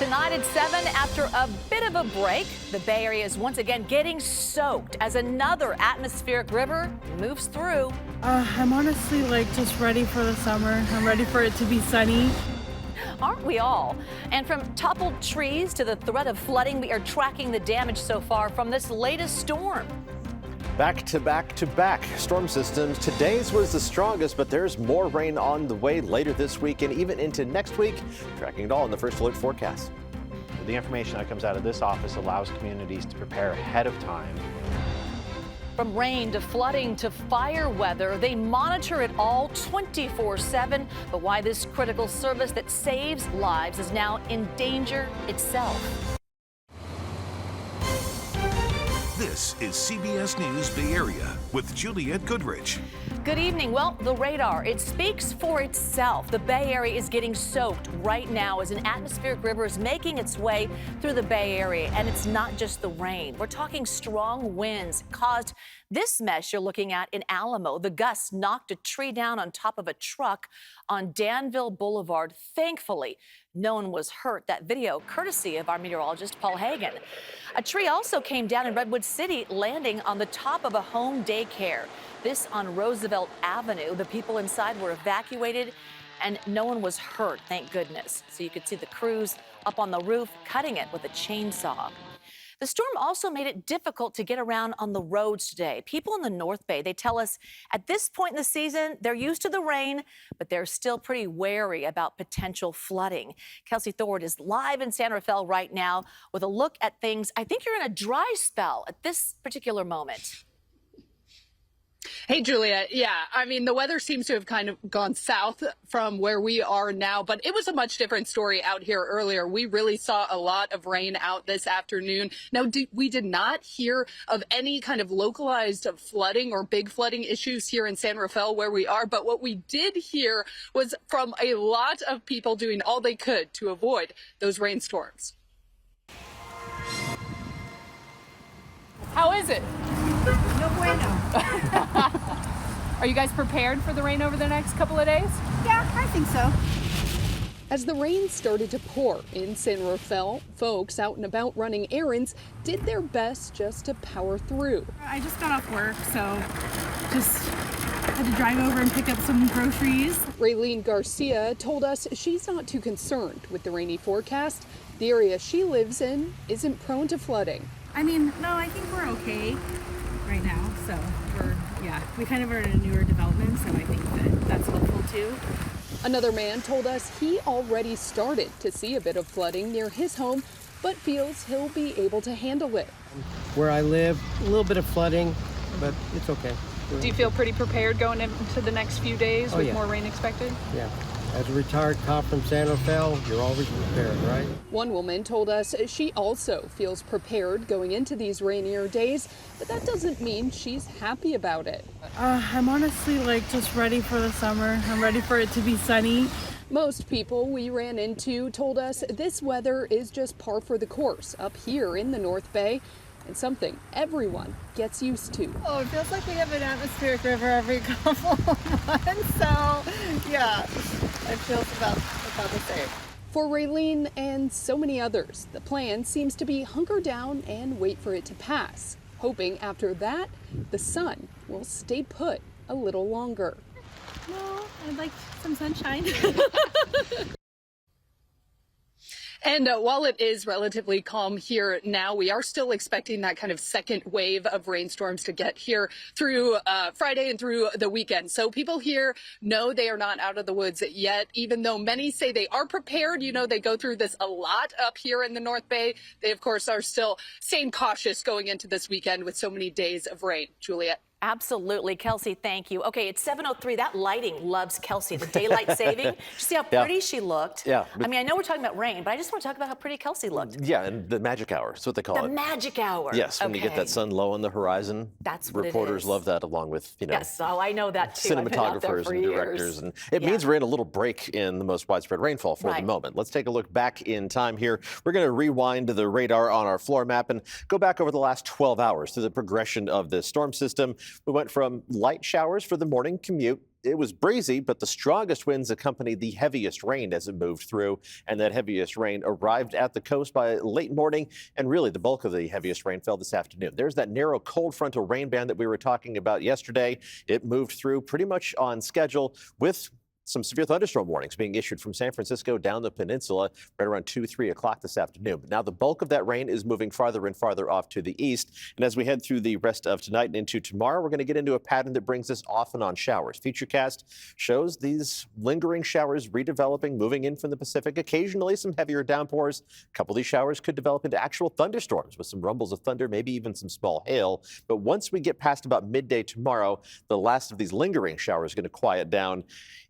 Tonight at 7, after a bit of a break, the Bay Area is once again getting soaked as another atmospheric river moves through. I'm honestly just ready for the summer. I'm ready for it to be sunny. Aren't we all? And from toppled trees to the threat of flooding, we are tracking the damage so far from this latest storm. Back to back to back storm systems. Today's was the strongest, but there's more rain on the way later this week and even into next week. Tracking it all in the First Alert forecast. The information that comes out of this office allows communities to prepare ahead of time. From rain to flooding to fire weather, they monitor it all 24/7. But why this critical service that saves lives is now in danger itself. This is CBS News Bay Area with Juliette Goodrich. Good evening. Well, the radar, it speaks for itself. The Bay Area is getting soaked right now as an atmospheric river is making its way through the Bay Area. And it's not just the rain. We're talking strong winds caused this mess you're looking at in Alamo. The gusts knocked a tree down on top of a truck on Danville Boulevard. Thankfully, no one was hurt. That video courtesy of our meteorologist, Paul Hagan. A tree also came down in Redwood City, landing on the top of a home daycare. This on Roosevelt Avenue. The people inside were evacuated and no one was hurt, thank goodness. So you could see the crews up on the roof cutting it with a chainsaw. The storm also made it difficult to get around on the roads today. People in the North Bay, they tell us at this point in the season, they're used to the rain, but they're still pretty wary about potential flooding. Kelsey Thorne is live in San Rafael right now with a look at things. I think you're in a dry spell at this particular moment. Hey, Juliette. Yeah, I mean, the weather seems to have kind of gone south from where we are now, but it was a much different story out here earlier. We really saw a lot of rain out this afternoon. Now, we did not hear of any kind of localized flooding or big flooding issues here in San Rafael where we are, but what we did hear was from a lot of people doing all they could to avoid those rainstorms. How is it? No bueno. Are you guys prepared for the rain over the next couple of days? Yeah, I think so. As the rain started to pour in San Rafael, folks out and about running errands did their best just to power through. I just got off work, so just had to drive over and pick up some groceries. Raylene Garcia told us she's not too concerned with the rainy forecast. The area she lives in isn't prone to flooding. I mean, no, I think we're okay right now. So we kind of are in a newer development, so I think that's helpful too. Another man told us he already started to see a bit of flooding near his home, but feels he'll be able to handle it. Where I live, a little bit of flooding, but it's okay. Do you feel pretty prepared going into the next few days with more rain expected? Yeah. As a retired cop from San Rafael, you're always prepared, right? One woman told us she also feels prepared going into these rainier days, but that doesn't mean she's happy about it. I'm honestly just ready for the summer. I'm ready for it to be sunny. Most people we ran into told us this weather is just par for the course up here in the North Bay, and something everyone gets used to. Oh, it feels like we have an atmospheric river every couple of months, so yeah, it feels about the same. For Raylene and so many others, the plan seems to be hunker down and wait for it to pass, hoping after that, the sun will stay put a little longer. No, I'd like some sunshine. And while it is relatively calm here now, we are still expecting that kind of second wave of rainstorms to get here through Friday and through the weekend. So people here know they are not out of the woods yet, even though many say they are prepared. You know, they go through this a lot up here in the North Bay. They, of course, are still staying cautious going into this weekend with so many days of rain. Juliette. Absolutely. Kelsey, thank you. Okay, it's 7:03. That lighting loves Kelsey. The daylight saving. Did you see how pretty she looked? Yeah. I mean, I know we're talking about rain, but I just want to talk about how pretty Kelsey looked. Yeah, and the magic hour. That's what they call it. The magic hour. Yes, when you get that sun low on the horizon. That's what Reporters it is. love that, along with, Yes, oh, I know that too. I've been out there cinematographers for and years. directors. And it means we're in a little break in the most widespread rainfall for the moment. Let's take a look back in time here. We're going to rewind the radar on our floor map and go back over the last 12 hours to the progression of this storm system. We went from light showers for the morning commute it was breezy, but the strongest winds accompanied the heaviest rain as it moved through. And that heaviest rain arrived at the coast by late morning. And really, the bulk of the heaviest rain fell this afternoon. There's that narrow cold frontal rain band that we were talking about yesterday. It moved through pretty much on schedule with some severe thunderstorm warnings being issued from San Francisco down the peninsula right around 2-3 o'clock this afternoon. But now the bulk of that rain is moving farther and farther off to the east. And as we head through the rest of tonight and into tomorrow, we're going to get into a pattern that brings us off and on showers. Futurecast shows these lingering showers redeveloping, moving in from the Pacific. Occasionally some heavier downpours. A couple of these showers could develop into actual thunderstorms with some rumbles of thunder, maybe even some small hail. But once we get past about midday tomorrow, the last of these lingering showers is going to quiet down.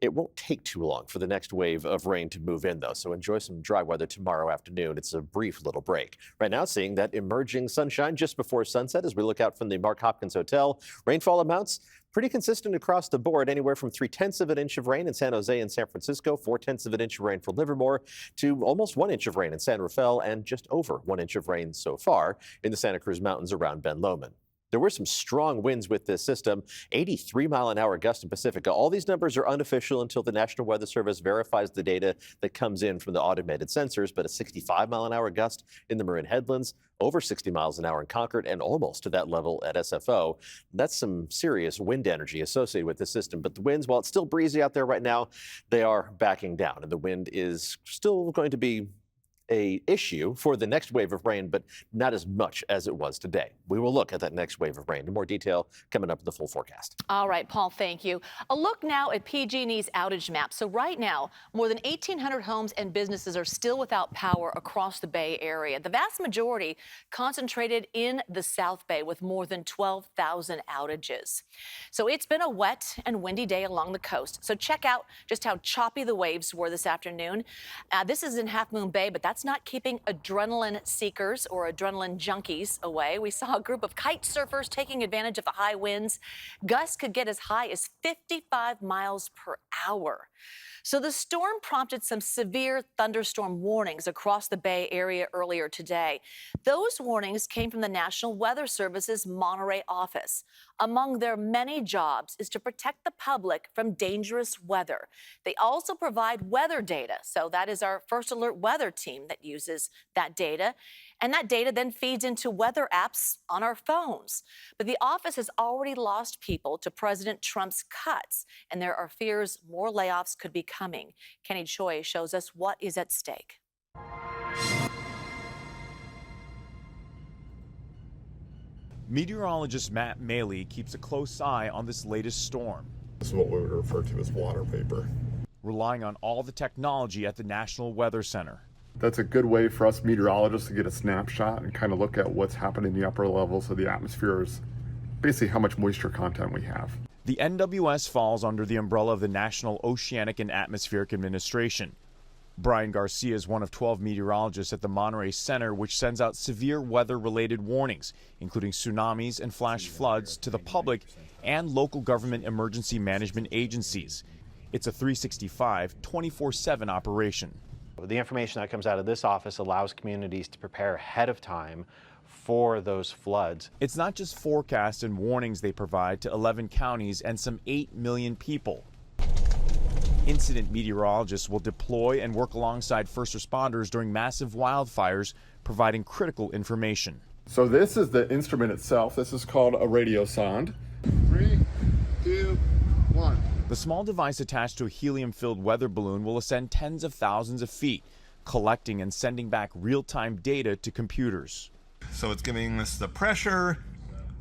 It won't take too long for the next wave of rain to move in, though, so enjoy some dry weather tomorrow afternoon. It's a brief little break. Right now, seeing that emerging sunshine just before sunset as we look out from the Mark Hopkins Hotel. Rainfall amounts pretty consistent across the board, anywhere from 0.3 of an inch of rain in San Jose and San Francisco, 0.4 of an inch of rain for Livermore, to almost 1 inch of rain in San Rafael, and just over 1 inch of rain so far in the Santa Cruz Mountains around Ben Lomond. There were some strong winds with this system, 83-mile-an-hour gusts in Pacifica. All these numbers are unofficial until the National Weather Service verifies the data that comes in from the automated sensors, but a 65-mile-an-hour gust in the Marin Headlands, over 60 miles an hour in Concord, and almost to that level at SFO. That's some serious wind energy associated with this system. But the winds, while it's still breezy out there right now, they are backing down, and the wind is still going to be an issue for the next wave of rain, but not as much as it was today. We will look at that next wave of rain in more detail coming up in the full forecast. All right, Paul, thank you. A look now at PG&E's outage map. So right now, more than 1,800 homes and businesses are still without power across the Bay Area. The vast majority concentrated in the South Bay with more than 12,000 outages. So it's been a wet and windy day along the coast. So check out just how choppy the waves were this afternoon. This is in Half Moon Bay, but that's not keeping adrenaline seekers or adrenaline junkies away. We saw a group of kite surfers taking advantage of the high winds. Gusts could get as high as 55 miles per hour. So the storm prompted some severe thunderstorm warnings across the Bay Area earlier today. Those warnings came from the National Weather Service's Monterey office. Among their many jobs is to protect the public from dangerous weather. They also provide weather data. So that is our First Alert weather team that uses that data. And that data then feeds into weather apps on our phones. But the office has already lost people to President Trump's cuts, and there are fears more layoffs could be coming. Kenny Choi shows us what is at stake. Meteorologist Matt Maley keeps a close eye on this latest storm. This is what we refer to as water vapor. Relying on all the technology at the National Weather Center. That's a good way for us meteorologists to get a snapshot and kind of look at what's happening in the upper levels of the atmosphere, is basically how much moisture content we have. The NWS falls under the umbrella of the National Oceanic and Atmospheric Administration. Brian Garcia is one of 12 meteorologists at the Monterey Center, which sends out severe weather-related warnings, including tsunamis and flash floods, to the public and local government emergency management agencies. It's a 365, 24/7 operation. The information that comes out of this office allows communities to prepare ahead of time for those floods. It's not just forecasts and warnings they provide to 11 counties and some 8 million people. Incident meteorologists will deploy and work alongside first responders during massive wildfires, providing critical information. So this is the instrument itself. This is called a radiosonde. 3, 2, 1. The small device attached to a helium-filled weather balloon will ascend tens of thousands of feet, collecting and sending back real-time data to computers. So it's giving us the pressure,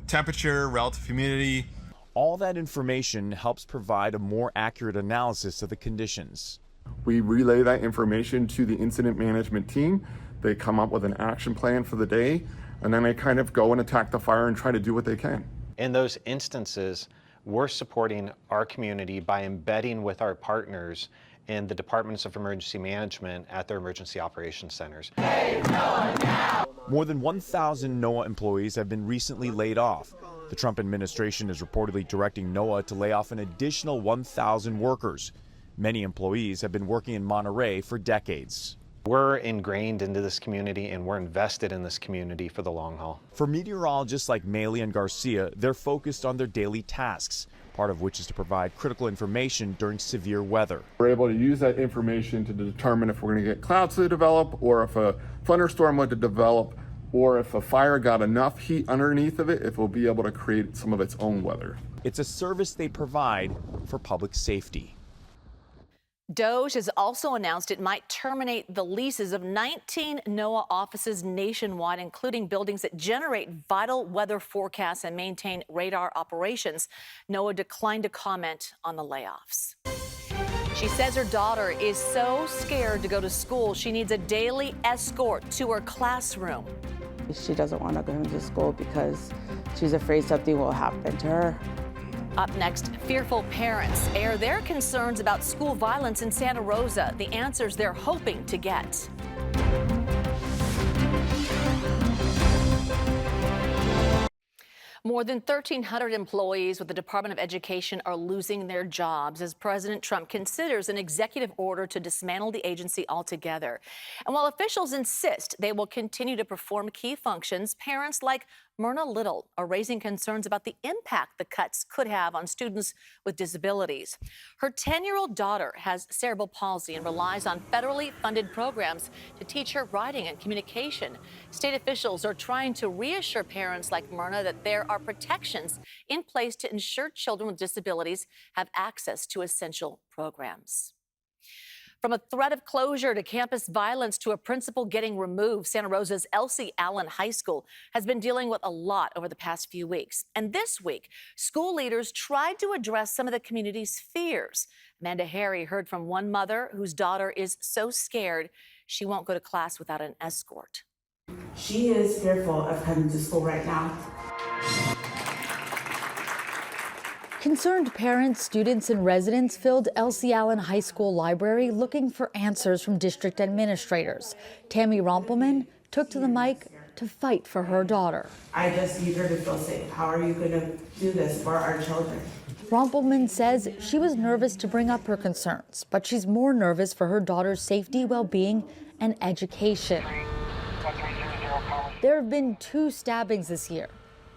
temperature, relative humidity. All that information helps provide a more accurate analysis of the conditions. We relay that information to the incident management team. They come up with an action plan for the day, and then they kind of go and attack the fire and try to do what they can. In those instances, we're supporting our community by embedding with our partners in the departments of emergency management at their emergency operations centers. More than 1,000 NOAA employees have been recently laid off. The Trump administration is reportedly directing NOAA to lay off an additional 1,000 workers. Many employees have been working in Monterey for decades. We're ingrained into this community and we're invested in this community for the long haul. For meteorologists like Maley and Garcia, they're focused on their daily tasks, part of which is to provide critical information during severe weather. We're able to use that information to determine if we're going to get clouds to develop, or if a thunderstorm would to develop, or if a fire got enough heat underneath of it, if we'll be able to create some of its own weather. It's a service they provide for public safety. DOGE has also announced it might terminate the leases of 19 NOAA offices nationwide, including buildings that generate vital weather forecasts and maintain radar operations. NOAA declined to comment on the layoffs. She says her daughter is so scared to go to school, she needs a daily escort to her classroom. She doesn't want to go into school because she's afraid something will happen to her. Up next, fearful parents air their concerns about school violence in Santa Rosa, the answers they're hoping to get. More than 1,300 employees with the Department of Education are losing their jobs as President Trump considers an executive order to dismantle the agency altogether. And while officials insist they will continue to perform key functions, parents like Myrna Little are raising concerns about the impact the cuts could have on students with disabilities. Her 10-year-old daughter has cerebral palsy and relies on federally funded programs to teach her writing and communication. State officials are trying to reassure parents like Myrna that there are protections in place to ensure children with disabilities have access to essential programs. From a threat of closure to campus violence to a principal getting removed, Santa Rosa's Elsie Allen High School has been dealing with a lot over the past few weeks. And this week, school leaders tried to address some of the community's fears. Amanda Harry heard from one mother whose daughter is so scared she won't go to class without an escort. She is fearful of coming to school right now. Concerned parents, students, and residents filled Elsie Allen High School library looking for answers from district administrators. Tammy Rompelman took to the mic to fight for her daughter. I just need her to feel safe. How are you going to do this for our children? Rompelman says she was nervous to bring up her concerns, but she's more nervous for her daughter's safety, well-being, and education. There have been 2 stabbings this year,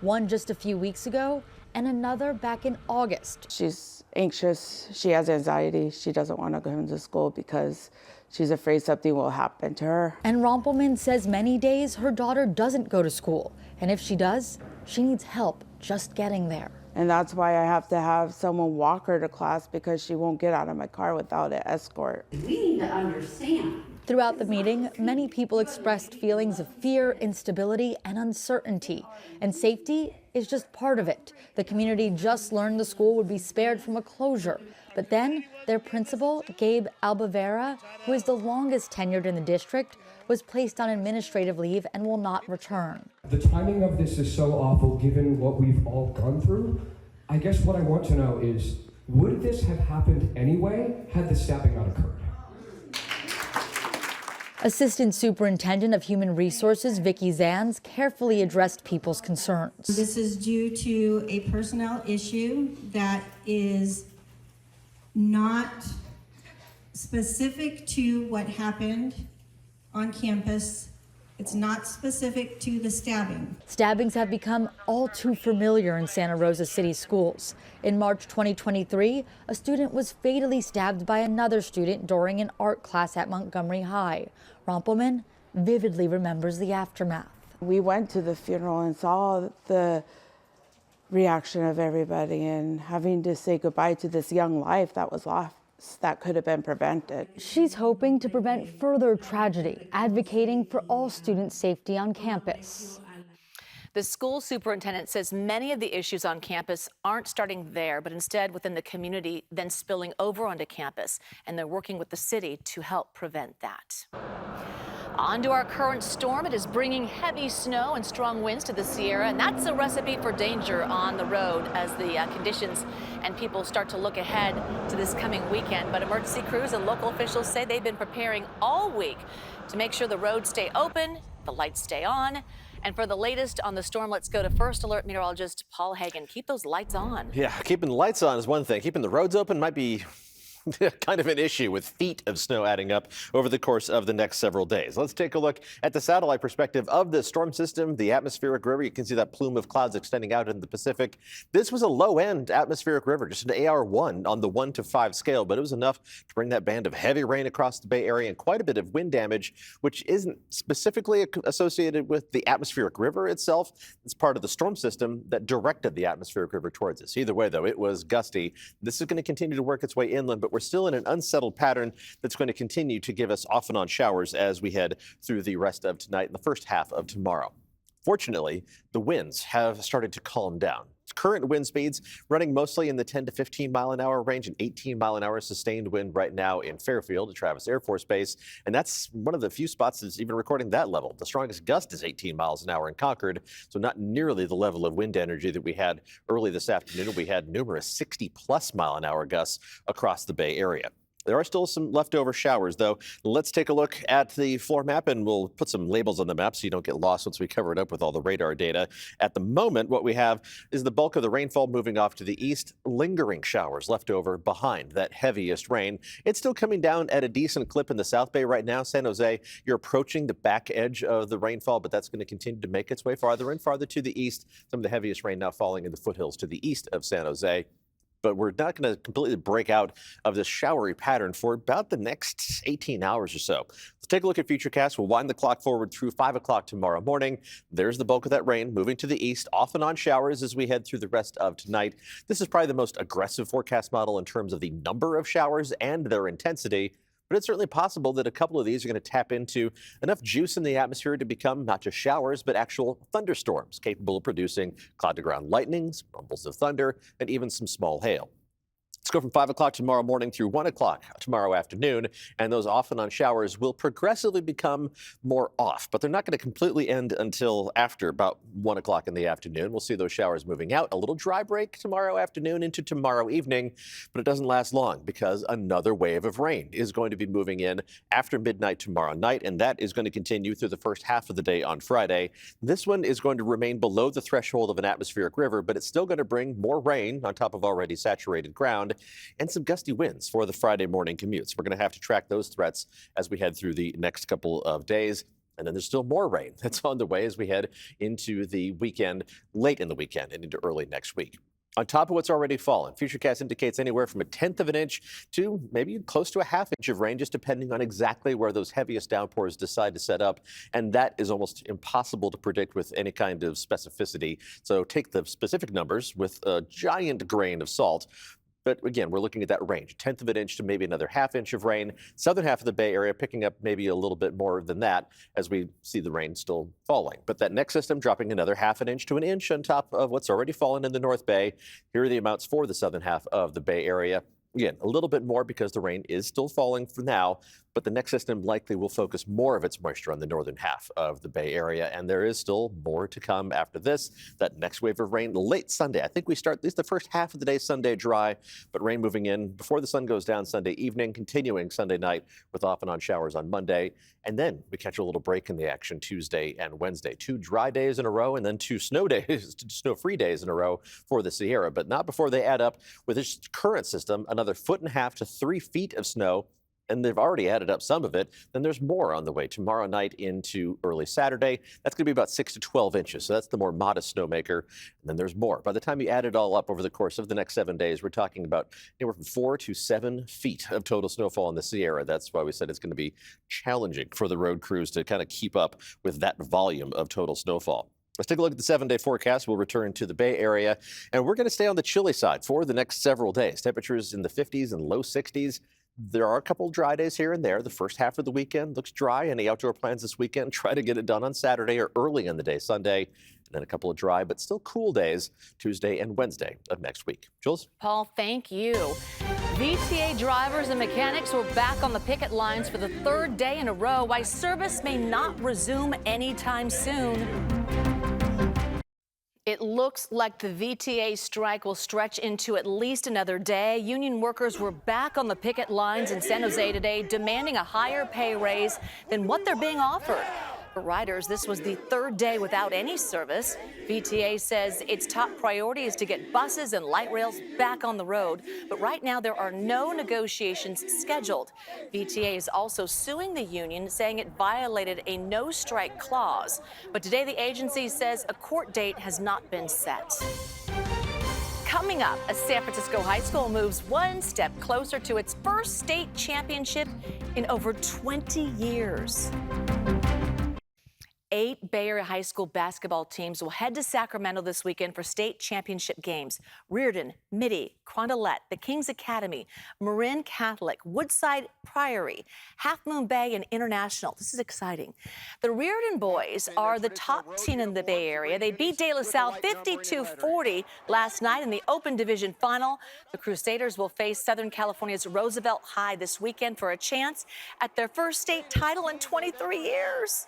one just a few weeks ago, and another back in August. She's anxious, she has anxiety, she doesn't want to go into school because she's afraid something will happen to her. And Rompelman says many days her daughter doesn't go to school, and if she does, she needs help just getting there. And that's why I have to have someone walk her to class, because she won't get out of my car without an escort. We need to understand. Throughout the meeting, many people expressed feelings of fear, instability, and uncertainty. And safety is just part of it. The community just learned the school would be spared from a closure. But then their principal, Gabe Albavera, who is the longest tenured in the district, was placed on administrative leave and will not return. The timing of this is so awful given what we've all gone through. I guess what I want to know is, would this have happened anyway had the stabbing not occurred? Assistant Superintendent of Human Resources, Vicki Zanz, carefully addressed people's concerns. This is due to a personnel issue that is not specific to what happened on campus. It's not specific to the stabbing. Stabbings have become all too familiar in Santa Rosa City schools. In March 2023, a student was fatally stabbed by another student during an art class at Montgomery High. Rompelman vividly remembers the aftermath. We went to the funeral and saw the reaction of everybody, and having to say goodbye to this young life that was lost that could have been prevented. She's hoping to prevent further tragedy, advocating for all student safety on campus. The school superintendent says many of the issues on campus aren't starting there, but instead within the community, then spilling over onto campus. And they're working with the city to help prevent that. On to our current storm. It is bringing heavy snow and strong winds to the Sierra, and that's a recipe for danger on the road as the conditions and people start to look ahead to this coming weekend. But emergency crews and local officials say they've been preparing all week to make sure the roads stay open, the lights stay on. And for the latest on the storm, let's go to First Alert meteorologist Paul Hagan. Keep those lights on. Yeah, keeping the lights on is one thing. Keeping the roads open might be kind of an issue with feet of snow adding up over the course of the next several days. Let's take a look at the satellite perspective of the storm system, the atmospheric river. You can see that plume of clouds extending out into the Pacific. This was a low-end atmospheric river, just an AR1 on the 1 to 5 scale, but it was enough to bring that band of heavy rain across the Bay Area and quite a bit of wind damage, which isn't specifically associated with the atmospheric river itself. It's part of the storm system that directed the atmospheric river towards us. Either way, though, it was gusty. This is going to continue to work its way inland, but we're still in an unsettled pattern that's going to continue to give us off and on showers as we head through the rest of tonight and the first half of tomorrow. Fortunately, the winds have started to calm down. Current wind speeds running mostly in the 10 to 15 mile an hour range, and 18 mile an hour sustained wind right now in Fairfield at Travis Air Force Base. And that's one of the few spots that's even recording that level. The strongest gust is 18 miles an hour in Concord, so not nearly the level of wind energy that we had early this afternoon. We had numerous 60+ mile an hour gusts across the Bay Area. There are still some leftover showers, though. Let's take a look at the floor map, and we'll put some labels on the map so you don't get lost once we cover it up with all the radar data. At the moment, what we have is the bulk of the rainfall moving off to the east, lingering showers left over behind that heaviest rain. It's still coming down at a decent clip in the South Bay right now. San Jose, you're approaching the back edge of the rainfall, but that's going to continue to make its way farther and farther to the east. Some of the heaviest rain now falling in the foothills to the east of San Jose. But we're not going to completely break out of this showery pattern for about the next 18 hours or so. Let's take a look at Futurecast. We'll wind the clock forward through 5 o'clock tomorrow morning. There's the bulk of that rain moving to the east, off and on showers as we head through the rest of tonight. This is probably the most aggressive forecast model in terms of the number of showers and their intensity. But it's certainly possible that a couple of these are going to tap into enough juice in the atmosphere to become not just showers, but actual thunderstorms capable of producing cloud-to-ground lightnings, rumbles of thunder, and even some small hail. Let's go from 5 o'clock tomorrow morning through 1 o'clock tomorrow afternoon, and those off and on showers will progressively become more off, but they're not going to completely end until after about 1 o'clock in the afternoon. We'll see those showers moving out. A little dry break tomorrow afternoon into tomorrow evening, but it doesn't last long because another wave of rain is going to be moving in after midnight tomorrow night, and that is going to continue through the first half of the day on Friday. This one is going to remain below the threshold of an atmospheric river, but it's still going to bring more rain on top of already saturated ground and some gusty winds for the Friday morning commutes. We're going to have to track those threats as we head through the next couple of days. And then there's still more rain that's on the way as we head into the weekend, late in the weekend and into early next week. On top of what's already fallen, Futurecast indicates anywhere from 1/10 of an inch to maybe close to a 1/2 inch of rain, just depending on exactly where those heaviest downpours decide to set up. And that is almost impossible to predict with any kind of specificity. So take the specific numbers with a giant grain of salt. But again, we're looking at that range, 1/10 of an inch to maybe another 1/2 inch of rain. Southern half of the Bay Area picking up maybe a little bit more than that as we see the rain still falling. But that next system dropping another 1/2 inch to an inch on top of what's already fallen in the North Bay. Here are the amounts for the southern half of the Bay Area. Again, a little bit more because the rain is still falling for now, but the next system likely will focus more of its moisture on the northern half of the Bay Area, and there is still more to come after this. That next wave of rain late Sunday. I think we start at least the first half of the day Sunday dry, but rain moving in before the sun goes down Sunday evening, continuing Sunday night with off and on showers on Monday, and then we catch a little break in the action Tuesday and Wednesday. 2 dry days in a row and then 2 snow days, snow-free days in a row for the Sierra, but not before they add up with this current system, another 1.5 to 3 feet of snow. And they've already added up some of it. Then there's more on the way tomorrow night into early Saturday. That's going to be about 6 to 12 inches. So that's the more modest snowmaker. And then there's more. By the time you add it all up over the course of the next 7 days, we're talking about anywhere from 4 to 7 feet of total snowfall in the Sierra. That's why we said it's going to be challenging for the road crews to kind of keep up with that volume of total snowfall. Let's take a look at the 7-day forecast. We'll return to the Bay Area, and we're going to stay on the chilly side for the next several days. Temperatures in the 50s and low 60s. There are a couple of dry days here and there. The first half of the weekend looks dry. Any outdoor plans this weekend, try to get it done on Saturday or early in the day Sunday. And then a couple of dry but still cool days Tuesday and Wednesday of next week. Jules? Paul, thank you. VTA drivers and mechanics were back on the picket lines for the 3rd day in a row. Why service may not resume anytime soon. It looks like the VTA strike will stretch into at least another day. Union workers were back on the picket lines in San Jose today, demanding a higher pay raise than what they're being offered. For riders, this was the third day without any service. VTA says its top priority is to get buses and light rails back on the road, but right now there are no negotiations scheduled. VTA is also suing the union, saying it violated a no-strike clause. But today the agency says a court date has not been set. Coming up, a San Francisco high school moves one step closer to its first state championship in over 20 years. 8 Bay Area high school basketball teams will head to Sacramento this weekend for state championship games. Reardon, Mitty, Carondelet, the Kings Academy, Marin Catholic, Woodside Priory, Half Moon Bay, and International. This is exciting. The Reardon boys are the top team in the Bay Area. They beat De La Salle 52-40 last night in the Open Division Final. The Crusaders will face Southern California's Roosevelt High this weekend for a chance at their first state title in 23 years.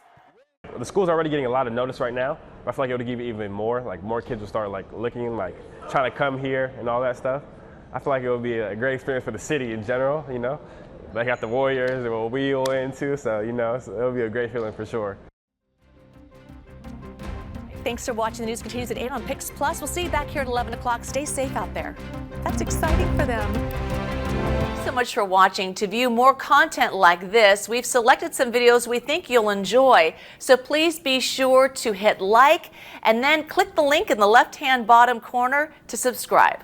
The school's already getting a lot of notice right now. I feel like it'll give it even more. Like more kids will start like looking, like trying to come here and all that stuff. I feel like it will be a great experience for the city in general. You know, they got the Warriors, and we will win too. So you know, it'll be a great feeling for sure. Thanks for watching. The news continues at 8 on KPIX Plus. We'll see you back here at 11 o'clock. Stay safe out there. That's exciting for them. Thanks so much for watching. To view more content like this, we've selected some videos we think you'll enjoy. So please be sure to hit like and then click the link in the left-hand bottom corner to subscribe.